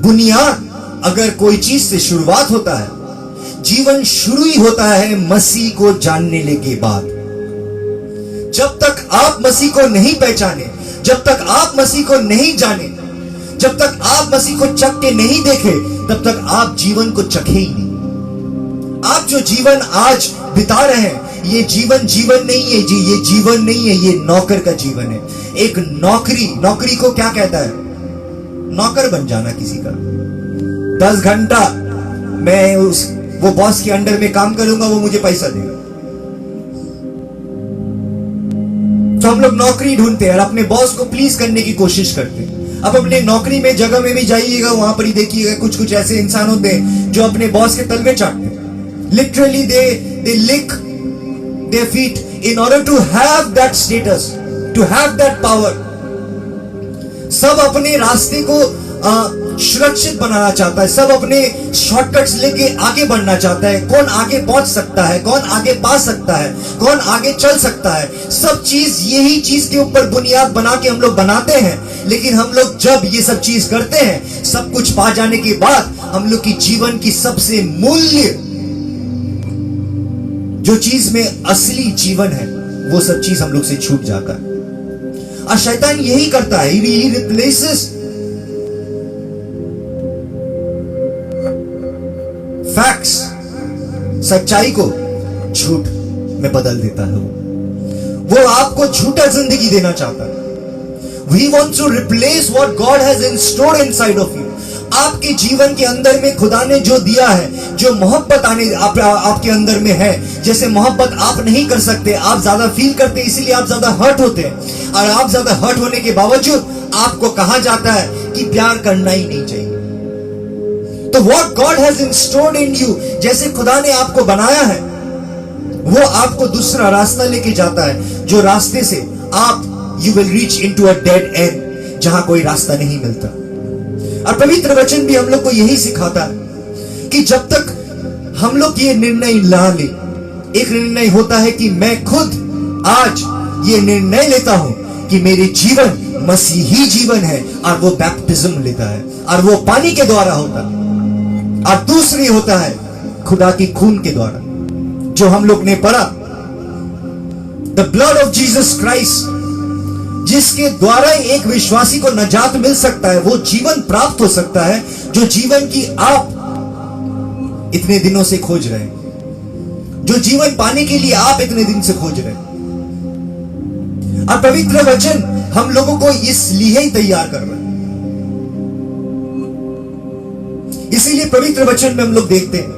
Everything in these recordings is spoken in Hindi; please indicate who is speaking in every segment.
Speaker 1: बुनियाद अगर कोई चीज से शुरुआत होता है, जीवन शुरू ही होता है मसीह को जानने के बाद। जब तक आप मसीह को नहीं पहचाने, जब तक आप मसीह को नहीं जाने, जब तक आप मसीह को चख के नहीं देखे, तब तक आप जीवन को चखे ही नहीं। आप जो जीवन आज बिता रहे हैं, ये जीवन नहीं है जी, ये जीवन नहीं है, ये नौकर का जीवन है। एक नौकरी को क्या कहता है? नौकर बन जाना किसी का। 10 घंटा मैं वो बॉस के अंडर में काम करूंगा, वो मुझे पैसा देगा। तो हम लोग नौकरी ढूंढते हैं और अपने बॉस को प्लीज करने की कोशिश करते हैं। अब अपने नौकरी में जगह में भी जाइएगा, वहां पर ही देखिएगा कुछ ऐसे इंसान होते हैं जो अपने बॉस के तलवे चाटते हैं। Literally they lick their feet in order to have that status, to have that power. सब अपने रास्ते को सुरक्षित बनाना चाहता है, सब अपने शॉर्टकट्स लेके आगे बढ़ना चाहता है। कौन आगे पहुंच सकता है, कौन आगे पा सकता है, कौन आगे चल सकता है, सब चीज यही चीज के ऊपर बुनियाद बना के हम लोग बनाते हैं। लेकिन हम लोग जब ये सब चीज करते हैं, सब कुछ पा जाने के बाद हम लोग की जीवन की सबसे मूल्य जो चीज में असली जीवन है, वो सब चीज हम लोग से छूट जाता है। और शैतान यही करता है, he replaces facts, सच्चाई को झूठ में बदल देता है। वो आपको झूठा जिंदगी देना चाहता है। We want to replace what God has in store inside of you. आपके जीवन के अंदर में खुदा ने जो दिया है, जो मोहब्बत आपके अंदर में है, जैसे मोहब्बत आप नहीं कर सकते, आप ज्यादा फील करते, इसीलिए आप ज्यादा हर्ट होते हैं। और आप ज्यादा हर्ट होने के बावजूद आपको कहा जाता है कि प्यार करना ही नहीं चाहिए। तो what God has installed in you, जैसे खुदा ने आपको बनाया है, वो आपको दूसरा रास्ता लेके जाता है, जो रास्ते से आप you will reach into a dead end, जहां कोई रास्ता नहीं मिलता। और पवित्र वचन भी हम लोग को यही सिखाता है कि जब तक हम लोग ये निर्णय ना ले, एक निर्णय होता है कि मैं खुद आज ये निर्णय लेता हूं कि मेरे जीवन मसीही जीवन है, और वो बैप्टिज्म लेता है, और वो पानी के द्वारा होता है। और दूसरी होता है खुदा की खून के द्वारा, जो हम लोग ने पढ़ा, the blood of Jesus Christ, जिसके द्वारा एक विश्वासी को नजात मिल सकता है, वो जीवन प्राप्त हो सकता है, जो जीवन की आप इतने दिनों से खोज रहे हैं, जो जीवन पाने के लिए आप इतने दिन से खोज रहे हैं। और पवित्र वचन हम लोगों को इसलिए ही तैयार कर रहा है। इसीलिए पवित्र वचन में हम लोग देखते हैं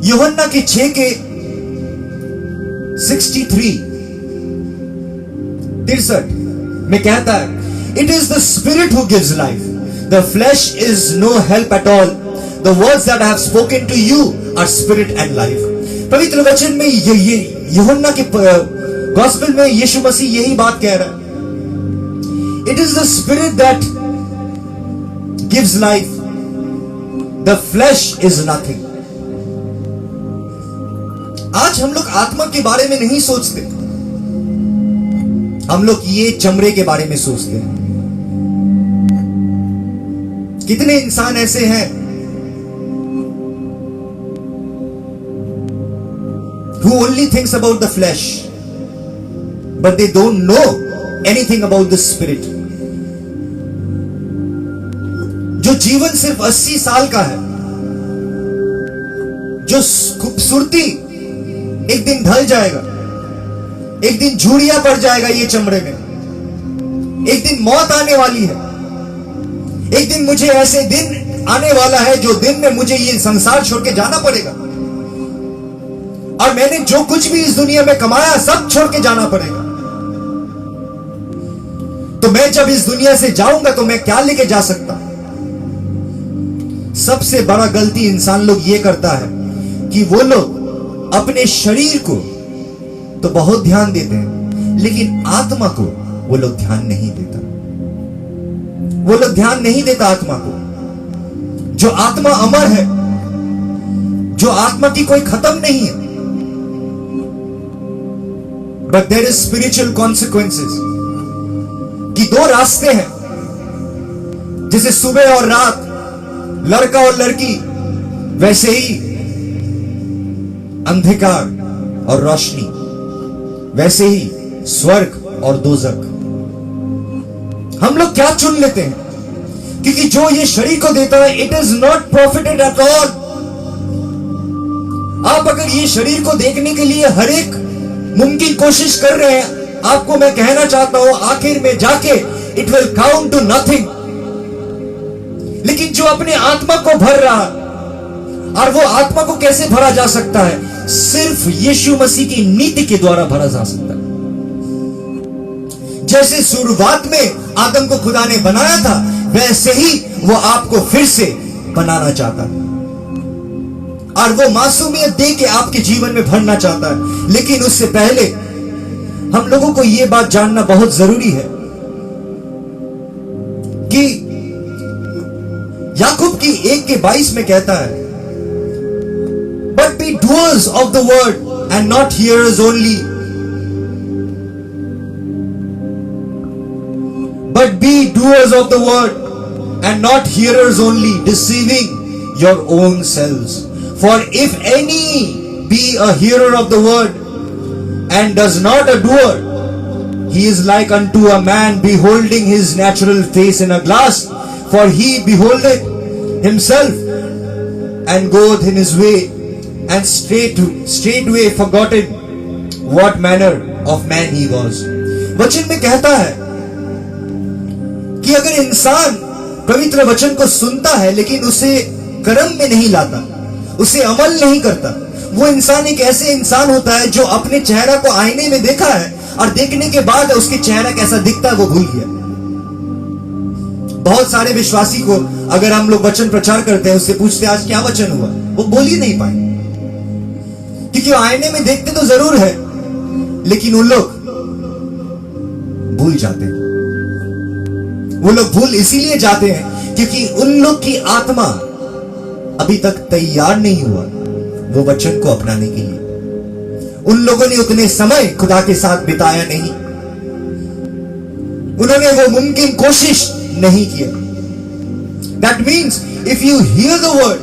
Speaker 1: यूहन्ना के 6 के 63 में कहता है, it is the spirit who gives life, the flesh is no help at all, the words that I have spoken to you are spirit and life. पवित्र वचन में ये यूहन्ना के गॉस्पेल में यीशु मसीह यही बात कह रहा है, it is the spirit that gives life, the flesh is nothing. आज हम लोग आत्मा के बारे में नहीं सोचते, हम लोग ये चमड़े के बारे में सोचते हैं। कितने इंसान ऐसे हैं who only thinks about the flesh but they don't know anything about the spirit। जो जीवन सिर्फ 80 साल का है, जो खूबसूरती एक दिन ढल जाएगा, एक दिन झुर्रियां पड़ जाएगा ये चमड़े में, एक दिन मौत आने वाली है, एक दिन मुझे ऐसे दिन आने वाला है जो दिन में मुझे ये संसार छोड़ के जाना पड़ेगा, और मैंने जो कुछ भी इस दुनिया में कमाया सब छोड़ के जाना पड़ेगा। तो मैं जब इस दुनिया से जाऊंगा तो मैं क्या लेके जा सकता? सबसे बड़ा गलती इंसान लोग ये करता है कि वो लोग अपने शरीर को तो बहुत ध्यान देते हैं, लेकिन आत्मा को वो लोग ध्यान नहीं देता। वो लोग ध्यान नहीं देता आत्मा को, जो आत्मा अमर है, जो आत्मा की कोई खत्म नहीं है। But there is spiritual consequences, कि 2 रास्ते हैं, जैसे सुबह और रात, लड़का और लड़की, वैसे ही अंधकार और रोशनी, वैसे ही स्वर्ग और दोजख। हम लोग क्या चुन लेते हैं? क्योंकि जो ये शरीर को देता है, it is not profited at all. आप अगर ये शरीर को देखने के लिए हर एक मुमकिन कोशिश कर रहे हैं, आपको मैं कहना चाहता हूं, आखिर में जाके it will count to nothing. लेकिन जो अपने आत्मा को भर रहा, और वो आत्मा को कैसे भरा जा सकता है? सिर्फ यीशु मसीह की नीति के द्वारा भरा जा सकता है। जैसे शुरुआत में आदम को खुदा ने बनाया था, वैसे ही वो आपको फिर से बनाना चाहता है, और वो मासूमियत दे के आपके जीवन में भरना चाहता है। लेकिन उससे पहले हम लोगों को यह बात जानना बहुत जरूरी है कि याकूब की 1:22 में कहता है, but be doers of the word and not hearers only, but be doers of the word and not hearers only, deceiving your own selves. For if any be a hearer of the word and does not a doer, he is like unto a man beholding his natural face in a glass. For he beholdeth himself and goeth in his way, and straightway forgotten what manner of man he was. वचन में कहता है कि अगर इंसान पवित्र वचन को सुनता है लेकिन उसे कर्म में नहीं लाता, उसे अमल नहीं करता, वो इंसान एक ऐसे इंसान होता है जो अपने चेहरा को आईने में देखा है और देखने के बाद उसके चेहरा कैसा दिखता है वो भूल गया। बहुत सारे विश्वासी को अगर हम लोग वचन प्रचार करते हैं, उससे पूछते हैं आज क्या वचन हुआ, वो बोल ही नहीं पाए, क्योंकि आईने में देखते तो जरूर है लेकिन उन लोग भूल जाते हैं। वो लोग भूल इसीलिए जाते हैं क्योंकि उन लोग की आत्मा अभी तक तैयार नहीं हुआ वो वचन को अपनाने के लिए। उन लोगों ने उतने समय खुदा के साथ बिताया नहीं, उन्होंने वो मुमकिन कोशिश नहीं किया। That means if you hear the word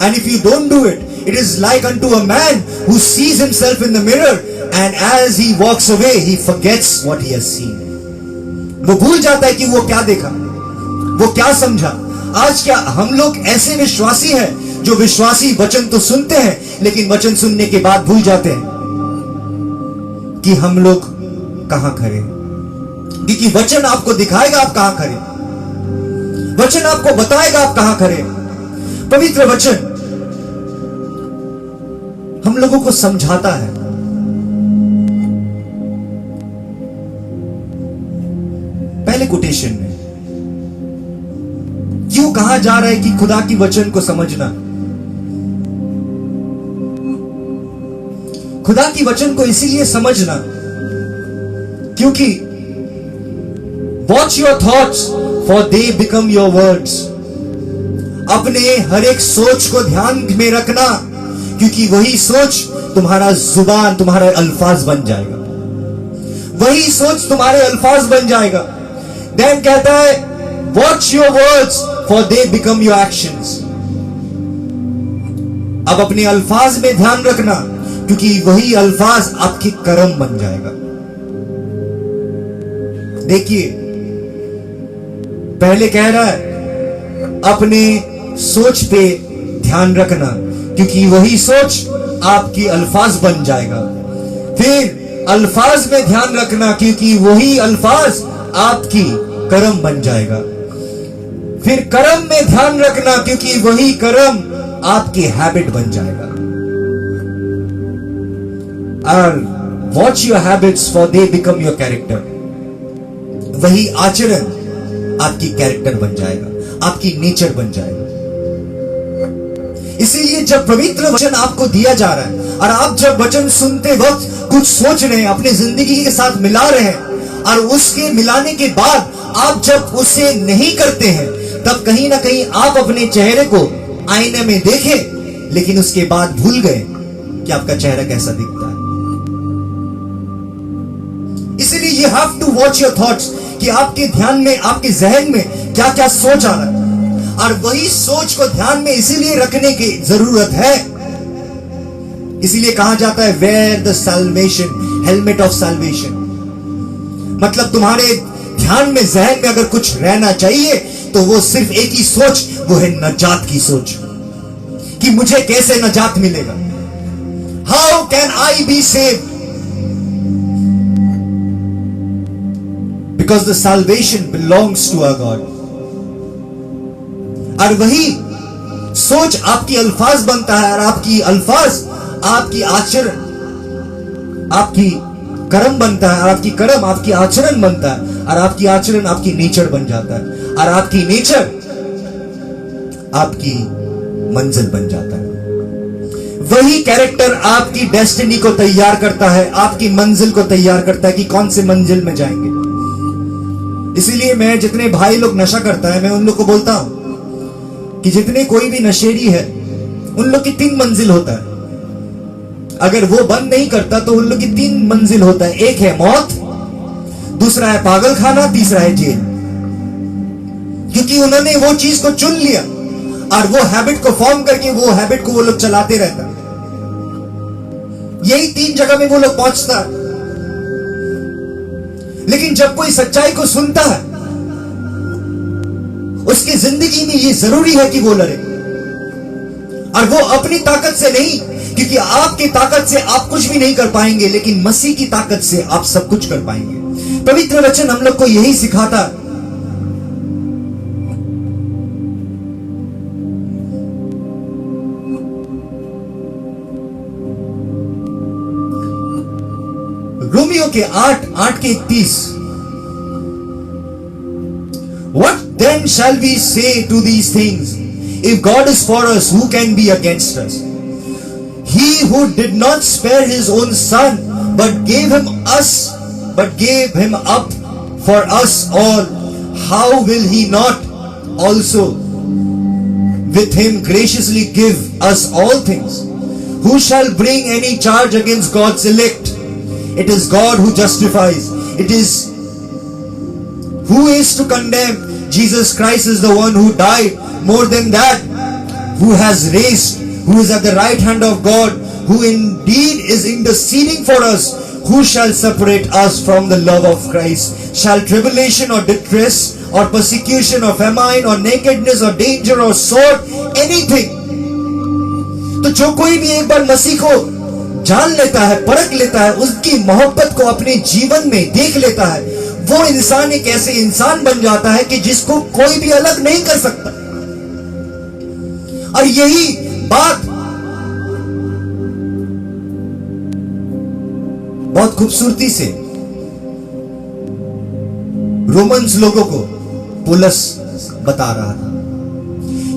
Speaker 1: and if you don't do it, it is like unto a man who sees himself in the mirror and as he walks away he forgets what he has seen. वो भूल जाता है कि वो क्या देखा, वो क्या समझा। आज क्या हम लोग ऐसे विश्वासी हैं जो विश्वासी वचन तो सुनते हैं लेकिन वचन सुनने के बाद भूल जाते हैं कि हम लोग कहां खड़े, क्योंकि वचन आपको दिखाएगा आप कहां खड़े, वचन आपको बताएगा आप कहां खड़े। पवित्र वचन हम लोगों को समझाता है। पहले कोटेशन में क्यों कहा जा रहा है कि खुदा की वचन को समझना, खुदा की वचन को इसीलिए समझना क्योंकि watch your thoughts for they become your words. अपने हर एक सोच को ध्यान में रखना क्योंकि वही सोच तुम्हारा जुबान, तुम्हारे अल्फाज बन जाएगा, वही सोच तुम्हारे अल्फाज बन जाएगा। देन कहता है watch your words for they become your actions. अब अपने अल्फाज में ध्यान रखना क्योंकि वही अल्फाज आपकी कर्म बन जाएगा। देखिए पहले कह रहा है अपने सोच पे ध्यान रखना क्योंकि वही सोच आपकी अल्फाज बन जाएगा। फिर अल्फाज में ध्यान रखना क्योंकि वही अल्फाज आपकी कर्म बन जाएगा। फिर कर्म में ध्यान रखना क्योंकि वही कर्म आपकी हैबिट बन जाएगा। और watch your habits for they become your character. वही आचरण आपकी कैरेक्टर बन जाएगा, आपकी नेचर बन जाएगा। इसीलिए जब पवित्र वचन आपको दिया जा रहा है और आप जब वचन सुनते वक्त कुछ सोच रहे हैं, अपनी जिंदगी के साथ मिला रहे हैं, और उसके मिलाने के बाद आप जब उसे नहीं करते हैं तब कहीं ना कहीं आप अपने चेहरे को आईने में देखे लेकिन उसके बाद भूल गए कि आपका चेहरा कैसा दिखता है। इसलिए you have to watch your thoughts कि आपके ध्यान में, आपके जहन में क्या क्या सोच आ रहा है, और वही सोच को ध्यान में इसीलिए रखने की जरूरत है, इसीलिए कहा जाता है wear the salvation, helmet of salvation. मतलब तुम्हारे ध्यान में, जहन में अगर कुछ रहना चाहिए तो वो सिर्फ एक ही सोच, वो है नजात की सोच, कि मुझे कैसे नजात मिलेगा, how can I be saved, because the salvation belongs to our God. और वही सोच आपकी अल्फाज बनता है, और आपकी अल्फाज आपकी आचरण, आपकी कर्म बनता है, और आपकी कर्म आपकी आचरण बनता है, और आपकी आचरण आपकी नेचर बन जाता है, और आपकी नेचर आपकी मंजिल बन जाता है। वही कैरेक्टर आपकी डेस्टिनी को तैयार करता है, आपकी मंजिल को तैयार करता है कि कौन से मंजिल में जाएंगे। इसीलिए मैं, जितने भाई लोग नशा करता है, मैं उन लोग को बोलता हूं कि जितने कोई भी नशेड़ी है, उन लोग की 3 मंजिल होता है। अगर वो बंद नहीं करता तो उन लोग की 3 मंजिल होता है, एक है मौत, दूसरा है पागल खाना, तीसरा है जेल। क्योंकि उन्होंने वो चीज को चुन लिया और वो हैबिट को फॉर्म करके वो हैबिट को वो लोग चलाते रहता है। यही 3 जगह में वो लोग पहुंचता है। लेकिन जब कोई सच्चाई को सुनता है, उसकी जिंदगी में ये जरूरी है कि वो लड़े, और वो अपनी ताकत से नहीं, क्योंकि आपकी ताकत से आप कुछ भी नहीं कर पाएंगे, लेकिन मसीह की ताकत से आप सब कुछ कर पाएंगे। पवित्र वचन हम लोग को यही सिखाता है। रोमियो के 8 के 31, What then shall we say to these things? If God is for us, who can be against us? He who did not spare his own son, but gave him up for us all, how will he not also with him graciously give us all things? Who shall bring any charge against God's elect? It is God who justifies. It is who is to condemn? Jesus Christ is the one who died. More than that, who has raised, who is at the right hand of God, who indeed is interceding for us. Who shall separate us from the love of Christ? Shall tribulation or distress or persecution or famine or nakedness or danger or sword, anything? तो जो कोई भी एक बार मसीह को जान लेता है, परख लेता है, उसकी मोहब्बत को अपने जीवन में देख लेता है, वो इंसान एक ऐसे इंसान बन जाता है कि जिसको कोई भी अलग नहीं कर सकता। और यही बात बहुत खूबसूरती से रोमन्स लोगों को पौलुस बता रहा था।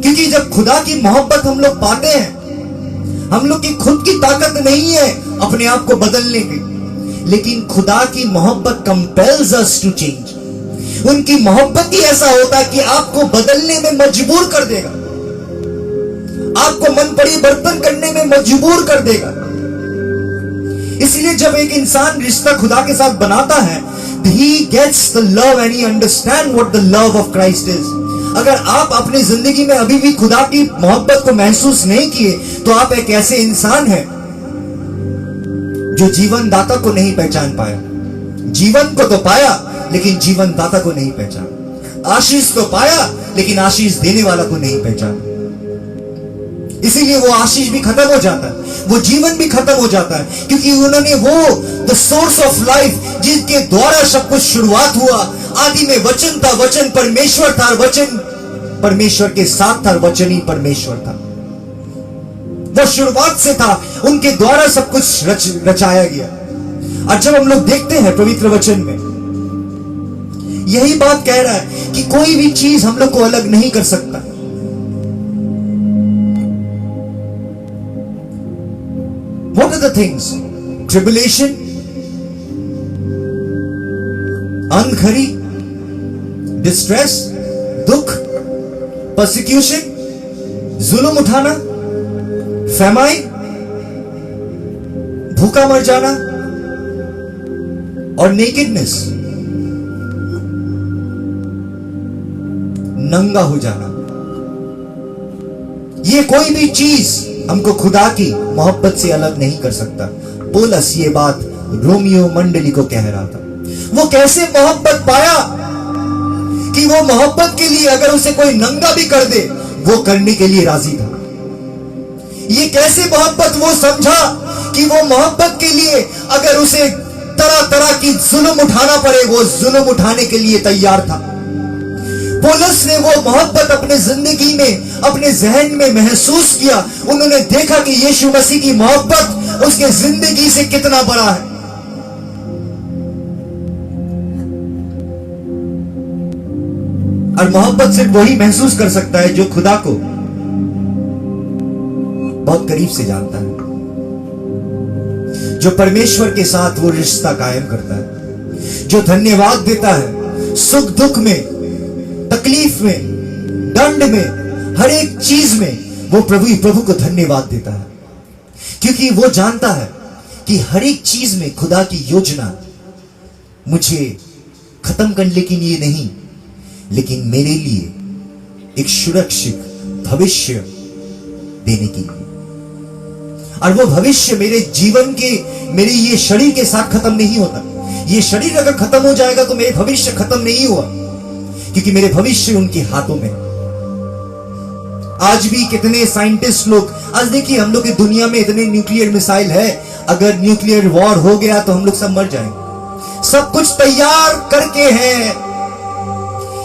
Speaker 1: क्योंकि जब खुदा की मोहब्बत हम लोग पाते हैं, हम लोग की खुद की ताकत नहीं है अपने आप को बदलने की, लेकिन खुदा की मोहब्बत कंपेल्स अस टू चेंज। उनकी मोहब्बत ही ऐसा होता है कि आपको बदलने में मजबूर कर देगा, आपको मन परिवर्तन करने में मजबूर कर देगा। इसलिए जब एक इंसान रिश्ता खुदा के साथ बनाता है, he gets the love and he understands what the love of Christ is. अगर आप अपनी जिंदगी में अभी भी खुदा की मोहब्बत को महसूस नहीं किए, तो आप एक ऐसे इंसान हैं जो जीवन दाता को नहीं पहचान पाया। जीवन को तो पाया, लेकिन जीवन दाता को नहीं पहचाना। आशीष तो पाया, लेकिन आशीष देने वाला को नहीं पहचाना। इसीलिए वो आशीष भी खत्म हो जाता है, वो जीवन भी खत्म हो जाता है, क्योंकि उन्होंने वो द सोर्स ऑफ लाइफ, जिसके द्वारा सब कुछ शुरुआत हुआ, आदि में वचन था, वचन परमेश्वर था, वचन परमेश्वर के साथ था, वचन ही परमेश्वर था। वो शुरुआत से था, उनके द्वारा सब कुछ रचाया गया। और जब हम लोग देखते हैं पवित्र वचन में, यही बात कह रहा है कि कोई भी चीज हम लोग को अलग नहीं कर सकता। What are the things? Tribulation, अनखरी, डिस्ट्रेस, दुख, persecution, जुल्म उठाना, famine, भूखा मर जाना, और nakedness। नंगा हो जाना, ये कोई भी चीज हमको खुदा की मोहब्बत से अलग नहीं कर सकता। पौलुस ये बात रोमियो मंडली को कह रहा था। वो कैसे मोहब्बत पाया कि वो मोहब्बत के लिए अगर उसे कोई नंगा भी कर दे वो करने के लिए राजी था। ये कैसे मोहब्बत वो समझा कि वो मोहब्बत के लिए अगर उसे तरह तरह की जुल्म उठाना पड़े वो जुल्म उठाने के लिए तैयार था। पौलुस ने वो मोहब्बत अपने जिंदगी में, अपने जहन में महसूस किया। उन्होंने देखा कि यीशु मसीह की मोहब्बत उसके जिंदगी से कितना बड़ा है। और मोहब्बत सिर्फ वही महसूस कर सकता है जो खुदा को बहुत करीब से जानता है, जो परमेश्वर के साथ वो रिश्ता कायम करता है, जो धन्यवाद देता है सुख दुख में, तकलीफ में, दंड में, हर एक चीज में वो प्रभु को धन्यवाद देता है, क्योंकि वो जानता है कि हर एक चीज में खुदा की योजना मुझे खत्म करने के लिए नहीं, लेकिन मेरे लिए एक सुरक्षित भविष्य देने के लिए। और वो भविष्य मेरे जीवन के, मेरे ये शरीर के साथ खत्म नहीं होता। ये शरीर अगर खत्म हो जाएगा तो मेरे भविष्य खत्म नहीं हुआ, क्योंकि मेरे भविष्य उनके हाथों में। आज भी कितने साइंटिस्ट लोग, आज देखिए हम लोग की दुनिया में इतने न्यूक्लियर मिसाइल है, अगर न्यूक्लियर वॉर हो गया तो हम लोग सब मर जाएंगे। सब कुछ तैयार करके हैं,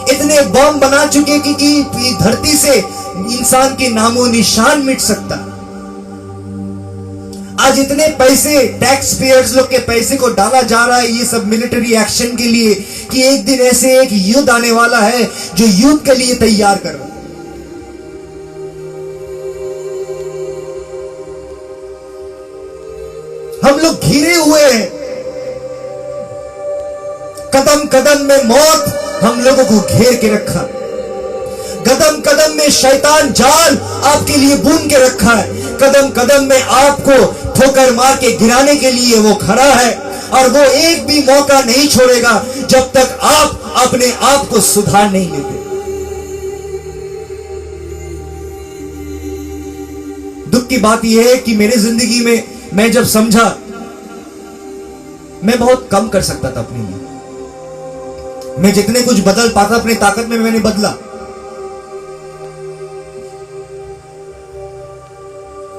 Speaker 1: इतने बम बना चुके कि धरती से इंसान के नामो निशान मिट सकता। आज इतने पैसे टैक्स पेयर्स लोग के पैसे को डाला जा रहा है ये सब मिलिट्री एक्शन के लिए, कि एक दिन ऐसे एक युद्ध आने वाला है जो युद्ध के लिए तैयार कर रहा है। हम लोग घिरे हुए हैं, कदम कदम में मौत हम लोगों को घेर के रखा, कदम कदम में शैतान जाल आपके लिए बुन के रखा है, कदम कदम में आपको ठोकर मार के गिराने के लिए वो खड़ा है, और वो एक भी मौका नहीं छोड़ेगा जब तक आप अपने आप को सुधार नहीं लेते। दुख की बात यह है कि मेरे जिंदगी में मैं जब समझा, मैं बहुत कम कर सकता था अपने लिए। मैं जितने कुछ बदल पाता अपनी ताकत में मैंने बदला,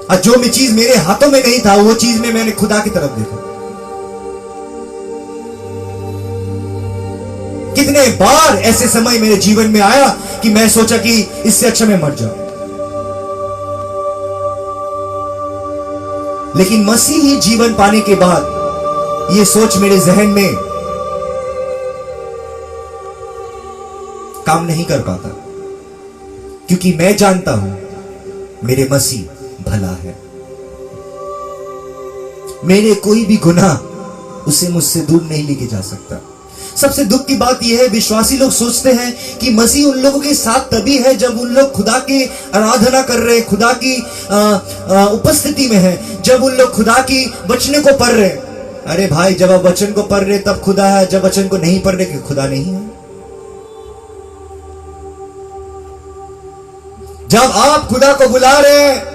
Speaker 1: और जो भी चीज मेरे हाथों में नहीं था वो चीज में मैंने खुदा की तरफ देखा। कितने बार ऐसे समय मेरे जीवन में आया कि मैं सोचा कि इससे अच्छा मैं मर जाऊं, लेकिन मसीही जीवन पाने के बाद ये सोच मेरे जहन में काम नहीं कर पाता, क्योंकि मैं जानता हूं मेरे मसीह भला है। मेरे कोई भी गुनाह उसे मुझसे दूर नहीं लेके जा सकता। सबसे दुख की बात यह है, विश्वासी लोग सोचते हैं कि मसीह उन लोगों के साथ तभी है जब उन लोग खुदा की आराधना कर रहे, खुदा की उपस्थिति में है, जब उन लोग खुदा की वचन को पढ़ रहे। अरे भाई, जब आप वचन को पढ़ रहे तब खुदा है, जब वचन को नहीं पढ़ रहे कि खुदा नहीं है। जब आप खुदा को बुला रहे हैं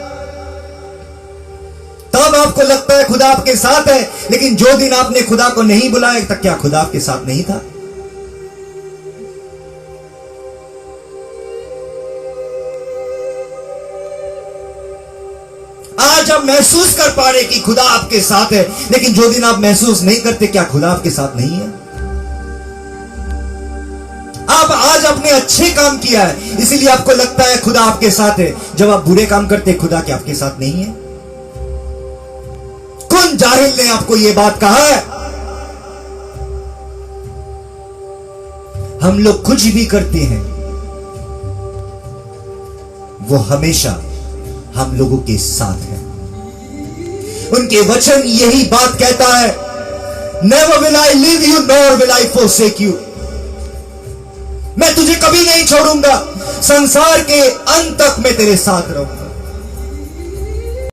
Speaker 1: तब आपको लगता है खुदा आपके साथ है, लेकिन जो दिन आपने खुदा को नहीं बुलाया तब क्या खुदा आपके साथ नहीं था? आज आप महसूस कर पा रहे कि खुदा आपके साथ है, लेकिन जो दिन आप महसूस नहीं करते क्या खुदा आपके साथ नहीं है? आप आज आपने अच्छे काम किया है इसीलिए आपको लगता है खुदा आपके साथ है, जब आप बुरे काम करते खुदा क्या आपके साथ नहीं है? कौन जाहिल ने आपको यह बात कहा है? हम लोग कुछ भी करते हैं वो हमेशा हम लोगों के साथ है। उनके वचन यही बात कहता है, never will I leave you nor will I forsake you। मैं तुझे कभी नहीं छोड़ूंगा, संसार के अंत तक मैं तेरे साथ रहूंगा।